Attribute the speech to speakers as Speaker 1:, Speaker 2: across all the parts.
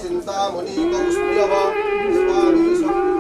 Speaker 1: চিন্তামণি কৌস্তভ স্বামী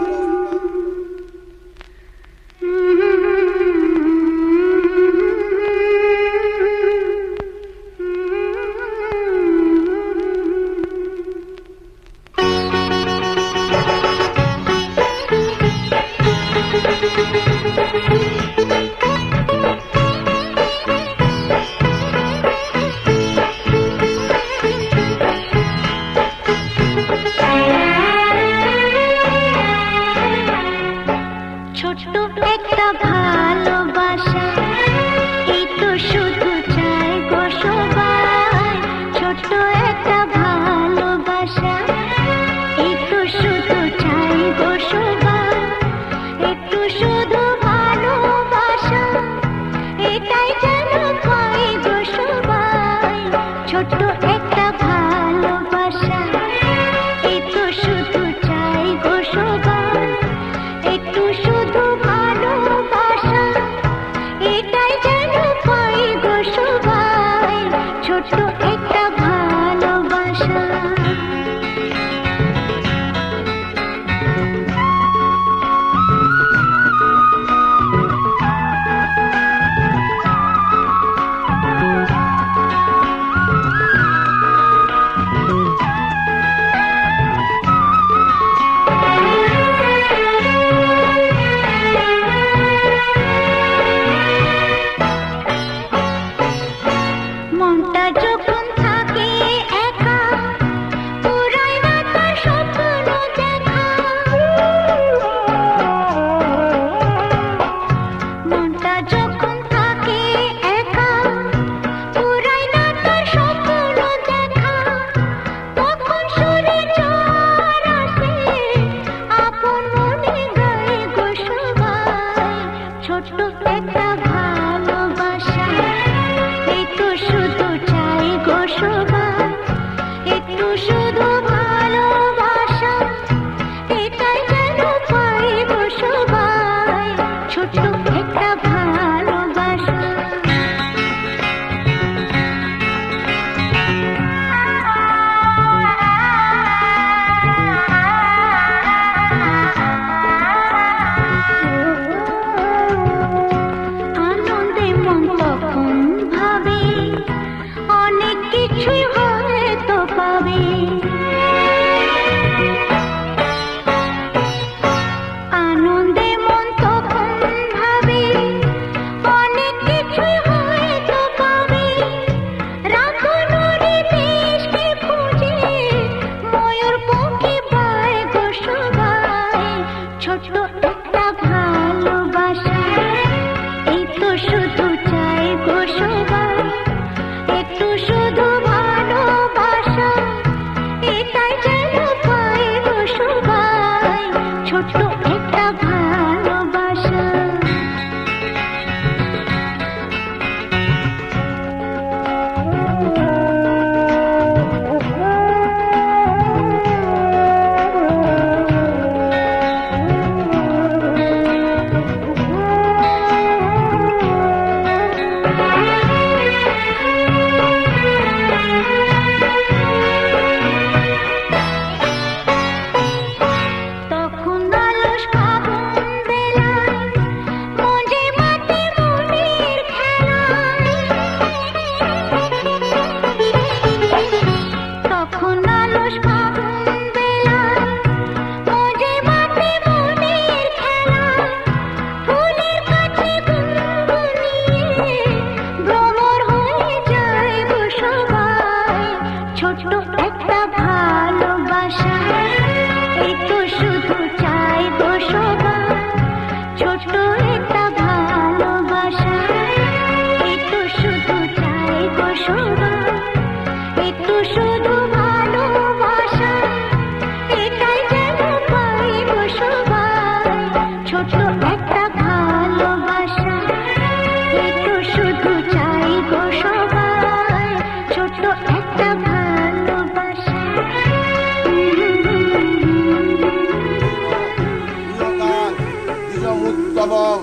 Speaker 1: উত্তমং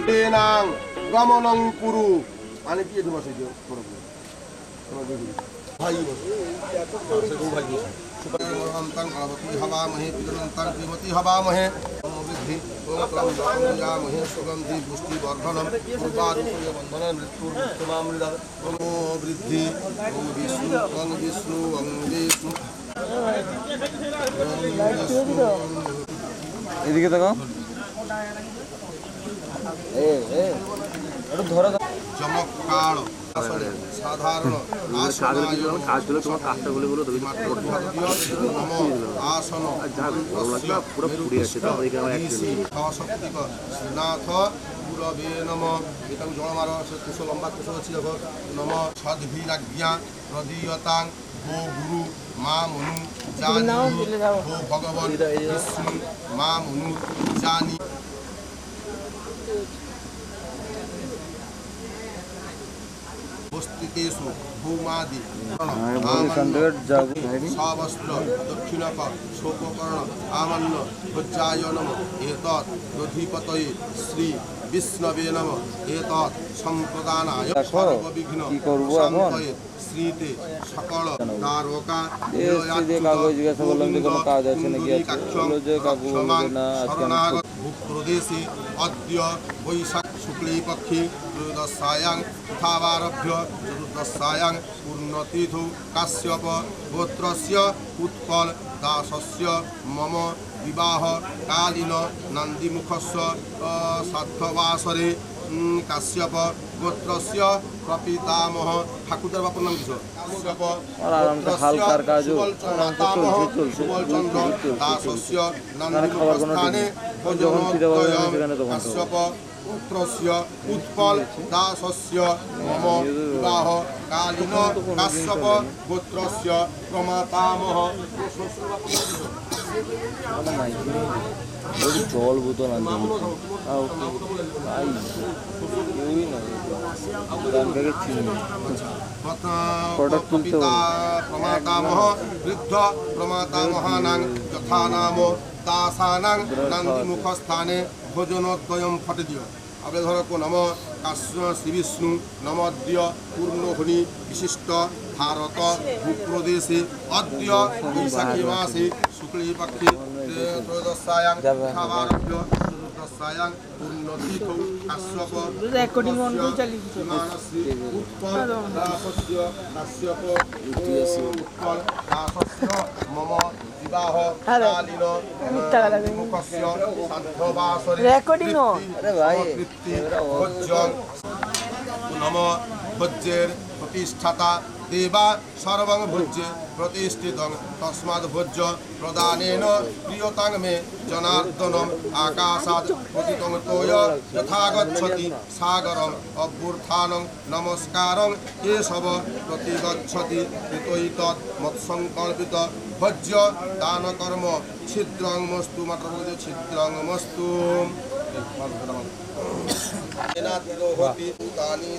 Speaker 1: তেনাং গমনং কুরু মানে কি এটা বসে দিও ভাই বসে ভাই বসে সুপরমন্তাং আবতি হবামহে পিতরন্তাং বিমতি হবামহে বৃদ্ধি ওমক্রমে সুগন্ধি পুষ্টি বর্ধনম পূর্বারূপীয় বন্ধন মৃত্যুর মৃত্যুমামৃত ওম বৃদ্ধি ওম বিষ্ণু ওম বিষ্ণু
Speaker 2: এদিকে তাকাও একটু ধরো
Speaker 1: চমৎকার আসলে সাধারণ
Speaker 2: কাজগুলো তোমার কাজটা বলে বলো তুমি
Speaker 1: আসন
Speaker 2: পুরো পুড়ে আছে
Speaker 1: শ্রীনাথ গুরবে নম এটা জলমার কুশ লম্বা কুশ অছি দেখো নম সদ্ভিরাজ্ঞা হৃদয়তাং গো গুরু মা মনু জানি গো ভগবান বিষ্ণু মা মনু জানি বস্তিতেষু ভূমাদি সবস্ত্র দক্ষিণক শোককর্ণ আমান্য ভজ্জায় নম এতৎ দধিপতয়ে শ্রী বিষ্ণবে নম এতৎ সম্প্রদানায় সর্ববিঘ্ন শান্তয়ে শ্রীতে সকল দ্বারকা শরণাগত ভূপ্রদেশে অদ্য বৈশাখ শুক্লী পক্ষে ত্রয়োদশায়াং তথাবারভ্য চতুর্দশায়াং পূর্ণতিথৌ কাশ্যপ গোত্রস্য উৎপল দাসস্য মম বিবাহ কালীন নন্দীমুখস্য সাধ্যবাসরে কাশ্যপ গোত্রস্য প্রপিতামহ ঠাকুরদার বাপুর নাম কিছু সুবলচন্দ্র দাসস্য নন্দীমুখস্থানে কাশ্যপ পুত্রস্য উৎপল দাসস্য মম বিবাহ কালীন কাশ্যপ গোত্রস্য প্রমাতামহ
Speaker 2: জল বোতল আনতে
Speaker 1: প্রমাতামহ বৃদ্ধ প্রমাতামহানাং যথা নাম দাসানাং নন্দীমুখস্থানে ভোজনোদ্বয়ম ফটেদিয় আপনি ধরো নম কাশ্য শ্রীবিষ্ণু নমদ্য পূর্ণহনি বিশিষ্ট ভারত ভূপ্রদেশে অদ্য বৈশাখী মাসে শুক্লী পক্ষে ত্রয়োদশায়াং খাবারভ্য চতুর্দশায়াং পূর্ণতিথৌ কাশ্যপ উৎপল দাসস্য কাশ্যপ উৎপল দাসস্য মম বিবাহ কালীন মুখস্য সাধ্যবাসরে ভোজ্যং নম ভোজ্যের প্রতিষ্ঠাতা দেবা সর্বং ভোজ্যে প্রতিষ্ঠিতং তস্মাৎ ভোজ্য প্রদানেন প্রিয়তাং মে জনার্দনম আকাশাৎ পতিতং তোয় যথা গচ্ছতি সাগরং অভ্যুত্থানং নমস্কারং কেশব প্রতিগচ্ছতি কৃতৈতৎ মৎসংকল্পিত ভোজ্য দানকর্ম ছিদ্রং মস্তু মাত্র ছিদ্রং মস্তু এনাতিরোহতি ভূতানি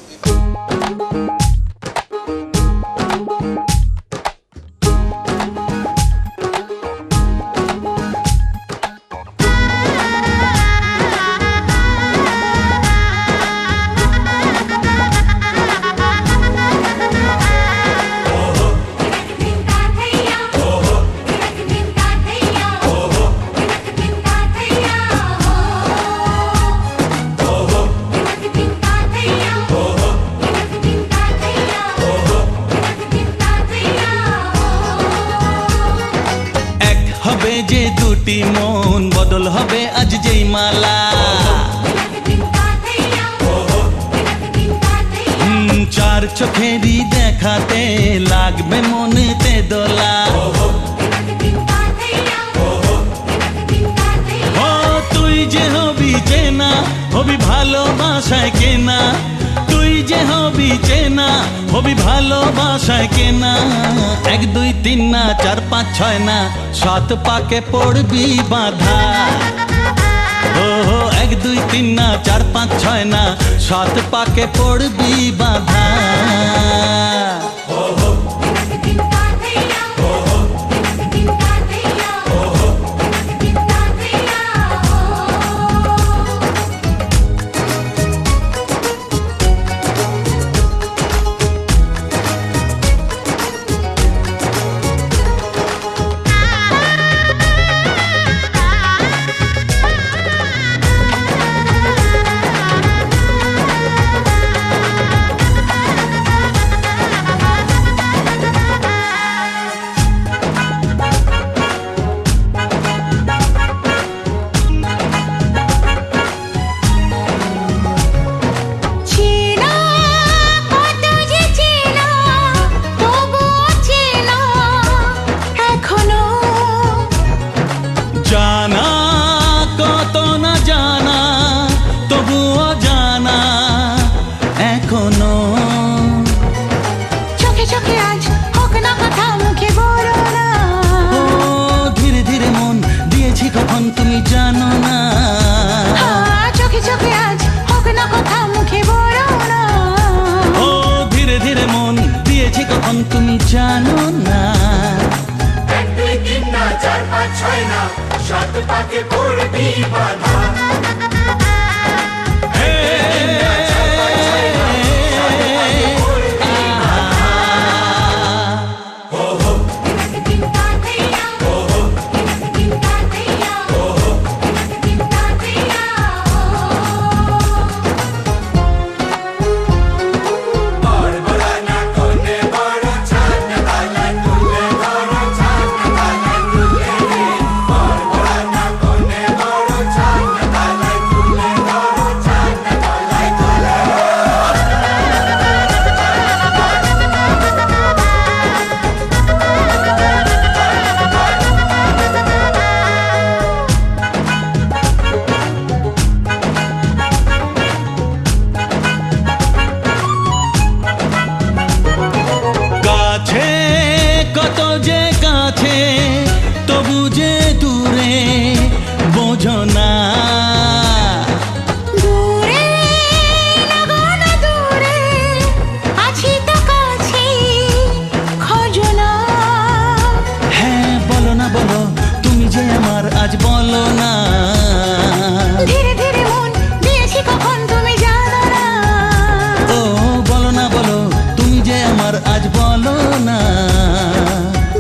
Speaker 3: যে দুটি মন বদল হবে আজ যেই মালা চার চোখেরই দেখাতে লাগবে মনেতে দোলা ও তুই যে হবি চেনা হবি ভালোবাসায় কেনা তুই যে হবি চেনা হবি ভালোবাসায় কেনা 1 2 3 না 4 5 6 না 7 পাকে পড়বি বাঁধা ও 1 2 3 না 4 5 6 না 7 পাকে পড়বি বাঁধা জানো না।
Speaker 4: 1 2 3 না 4 5 6 না 7 পাকে পড়বি বাধা
Speaker 3: কাছে কত যে কাছে তবু যে দূরে বোঝো না।
Speaker 5: দূরে লাগান দূরে আছি তো কাছে খোঁজো না।
Speaker 3: হ্যাঁ বলো না বলো তুমি যে আমার আজ বলো না।
Speaker 5: ধীরে ধীরে মন দিয়েছি কখন তুমি জানো না।
Speaker 3: ও বলো না বলো তুমি যে আমার আজ বলো না।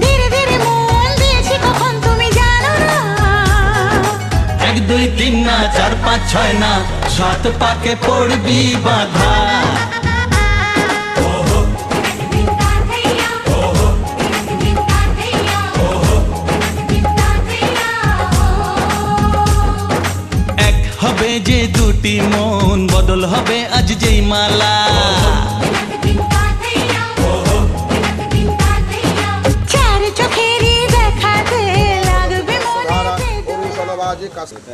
Speaker 5: ধীরে ধীরে মন দিয়েছি কখন তুমি জানো না।
Speaker 3: 1 2 3 না 4 5 6 না 7 পাকে পড়বি বাধা। এক হবে যে দুটি মন বদল হবে আজ যেই মালা।
Speaker 5: চার চোখেরই দেখাতে লাগবে মনে
Speaker 1: ধারা পুরুষনবাজি কাস্টা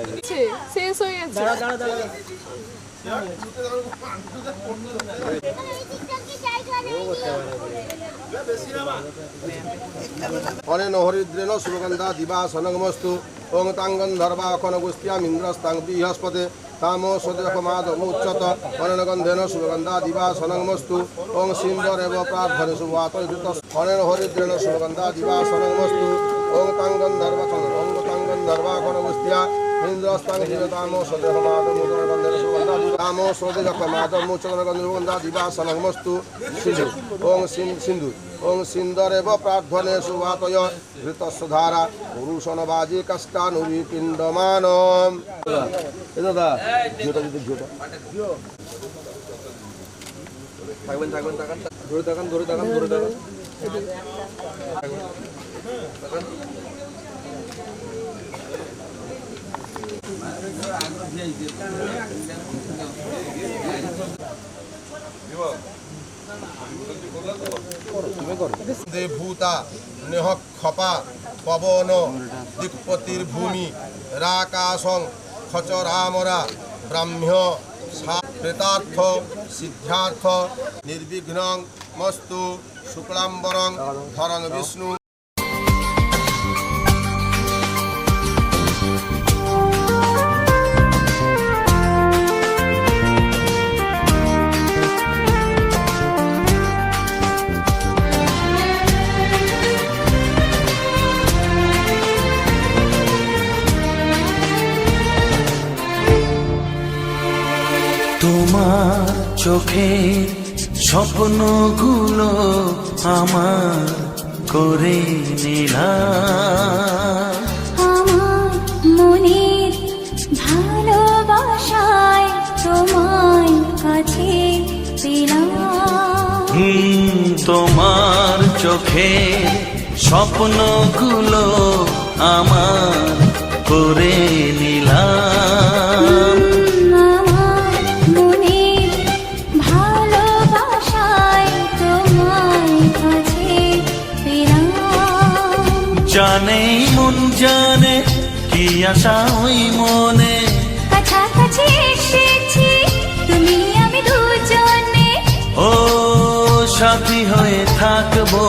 Speaker 6: শেষ হয়ে গেছে।
Speaker 1: অনেন হরিদ্রেণ সুগন্ধা দিবা সনগমস্তু ওং তাং গন্ধর্বাখন গুস্ত্যামিন্দ্রস্তাং বৃহস্পতে তামো সদয়কমাদমুচ্যত অনেন গন্ধেন সুগন্ধা দিবা সনগমস্তু ওং সিন্দরেব প্রার্থনে সুবাত অনেন হরিদ্রেণ সুগন্ধা দিবা সনগমস্তু ওং তাং গন্ধর্বাখন গুস্ত্যা ইন্দ্রস্তাং দিবতামো সদয়কমাদমুচ্যত সুগন্ধা তামো সদয়কমাদমুচ্যত গন্ধর্বগন্ধা দিবা সনগমস্তু সিন্ধু ওং সিন্ধু ওং সিন্দরেব প্রার্থনে সুবাতয় ঘৃতস্বধারা পুরুষনবাজি কাষ্টানুরি পিণ্ডমানম। দাদা ঝিওটা যদি ঝিওটা থাকবেন থাকবেন তাকান ধরে তাকান ধরে তাকান ধরে তাকান ভূতা নেহ খপা পবন দিকপতির্ভূমি রাকাশং খচরামরা ব্রাহ্ম্য প্রেতার্থ সিদ্ধার্থ নির্বিঘ্নং মস্তু শুক্লাম্বরং ধরং বিষ্ণু।
Speaker 3: তোমার চোখে স্বপ্নগুলো আমার করে নিলাম।
Speaker 5: আমার মনের ভালোবাসায় তোমায় কাছে পেলাম।
Speaker 3: তোমার চোখে স্বপ্নগুলো আমার করে নিলাম।
Speaker 5: আমার মনের ভালোবাসায় তোমায় কাছে পেলাম।
Speaker 3: জানে মন জানে কি আশা ওই মনে,
Speaker 5: কাছাকাছি এসেছি তুমি আমি দুজনে।
Speaker 3: ও সাথী হয়ে থাকবো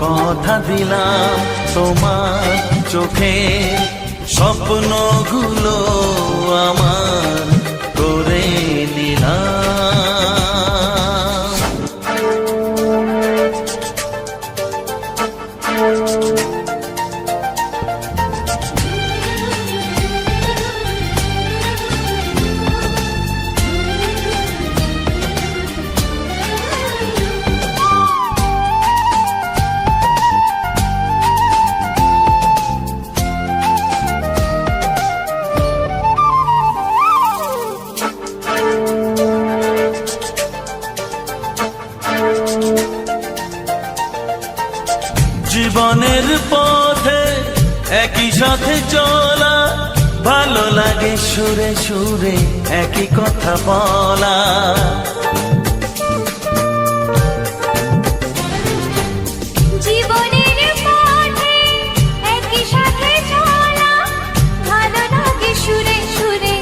Speaker 3: কথা দিলাম। তোমার চোখে স্বপ্নগুলো আমার করে নিলাম। লাগে সুরে সুরে একই কথা বলা,
Speaker 5: জীবনের পথে একই সাথে চলা, ভালো লাগে সুরে সুরে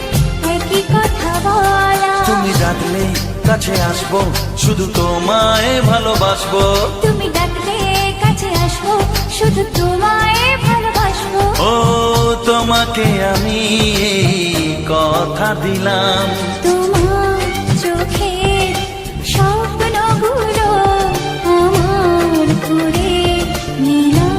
Speaker 5: একই কথা বলা।
Speaker 3: তুমি ডাকলে কাছে আসবো, শুধু তোমায় ভালোবাসবো।
Speaker 5: তুমি ডাকলে কাছে আসবো, শুধু তোমায় ভালোবাসবো।
Speaker 3: ও তোমাকে আমি এই কথা দিলাম,
Speaker 5: তোমার চোখের স্বপ্নগুলো আমার করে নিলাম।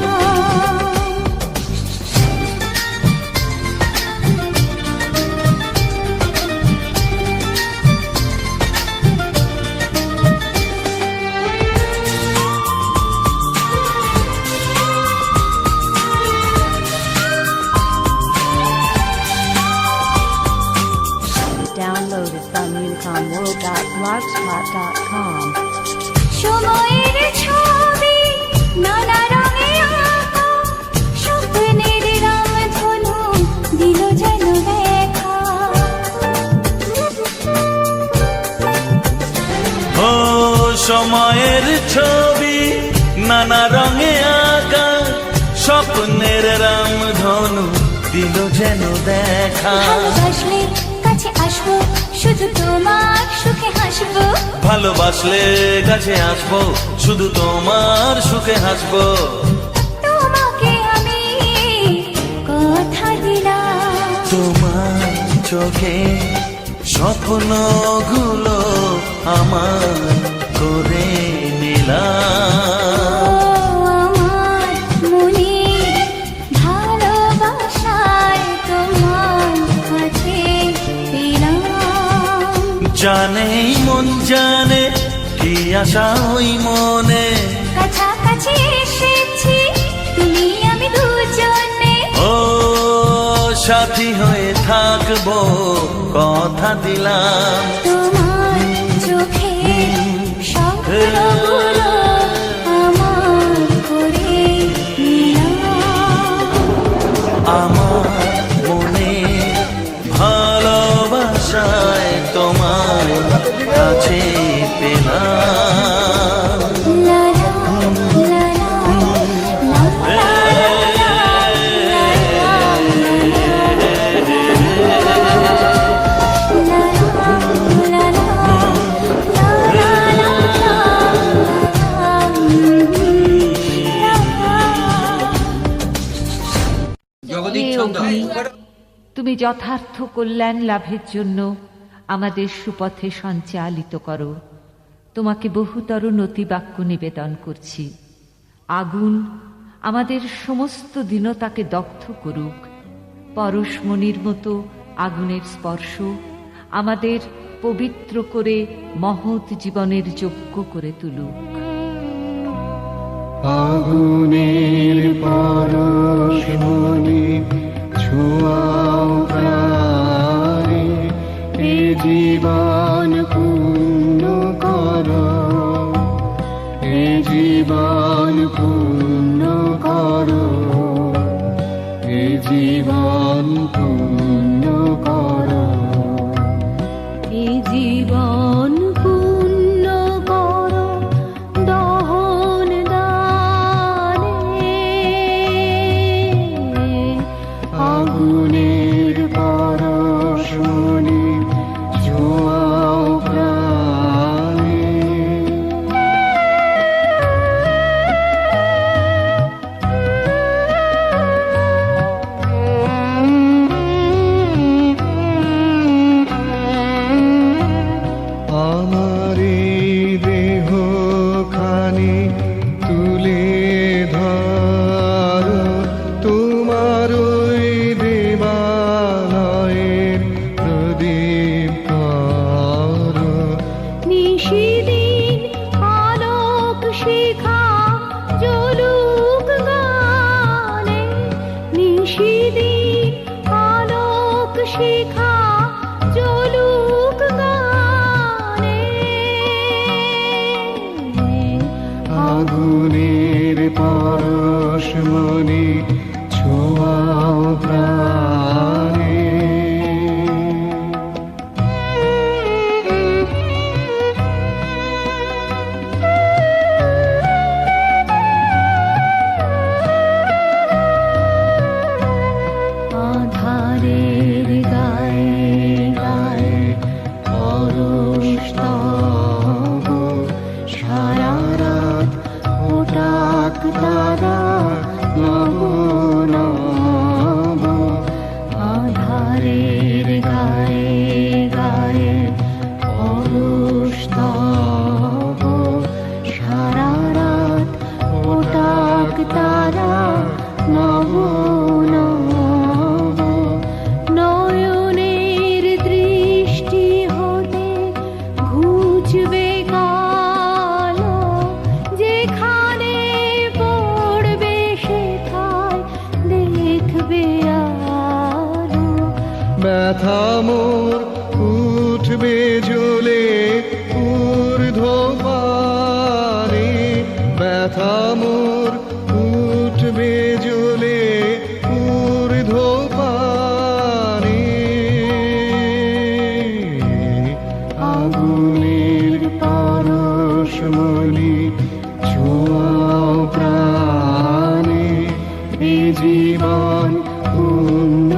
Speaker 7: Downloaded from unicomworld.blogspot.com.
Speaker 5: সময়ের ছবি নানা রঙে আঁকা, স্বপ্নের রামধনু দিল যেন দেখা।
Speaker 3: ও সময়ের ছবি নানা রঙে আঁকা, স্বপ্নের রামধনু দিল যেন দেখা।
Speaker 5: ভালোবাসলে কাছে আসবো, শুধু তোমার সুখে হাসবো।
Speaker 3: ভালোবাসলে কাছে আসবো, শুধু তোমার সুখে হাসবো।
Speaker 5: তোমাকে আমি কথা দিলাম,
Speaker 3: তোমার চোখে স্বপ্নগুলো আমার করে নিলাম।
Speaker 5: আমার মনে ভালোবাসায় তোমার কাছে পেলাম।
Speaker 3: জানে মন জানে কি আশা ওই মনে,
Speaker 5: কাছাকাছি এসেছি তুমি আমি দুজনে।
Speaker 3: ও সাথী হয়ে থাকবো কথা দিলাম।
Speaker 5: তোমার চোখে স্বপ্নগুলো আমার করে নিলাম।
Speaker 3: আমার মনে ভালোবাসায় তোমার কাছে পেলাম।
Speaker 5: লা লা লা লা লা
Speaker 7: হে অগ্নি, তুমি যথার্থ কল্যাণ লাভের জন্য আমাদের সুপথে সঞ্চালিত করো। তোমাকে বহুতর নতিবাক্য নিবেদন করছি। আগুন আমাদের সমস্ত দীনতাকে দগ্ধ করুক। পরশমণির মতো আগুনের স্পর্শ আমাদের পবিত্র করে মহৎ জীবনের যোগ্য করে তুলুক।
Speaker 8: আগুনের পরশমণি ছোঁয়াও প্রাণে, এ জীবন পূর্ণ করো, এ জীবন পূর্ণ করো, এ জীবন পূর্ণ করো,
Speaker 7: এ জীবন পূর্ণ করো দহন দানে।
Speaker 8: আগুনের পরশমণি ছোঁয়াও প্রাণে। আমার এই দেহ খানি তুলে ধরো, তোমার ওই দেবালয়ের প্রদীপ করো।
Speaker 7: নিশিদিন আলোক শিখা জ্বলুক গানে, নিশিদিন আলোক শিখা জ্বলুক গানে।
Speaker 8: আগুনের পরশমণি ছোঁয়াও প্রাণে।
Speaker 7: তারের গায়ে গায়ে পরশ তব সারা রাত ওটাক তারা নব নব নয়নের দৃষ্টি হতে ঘুচবে কালো যেখানে পড়বে সেথায় দেখবে আলো
Speaker 8: ব্যথা মোর উঠবে জ্বলে ঊর্ধ্বপানে ব্যথা মোর উঠবে জ্বলে ঊর্ধ্বপানে আগুনের পরশমণি ছোঁয়াও প্রাণে এ জীবন পূর্ণ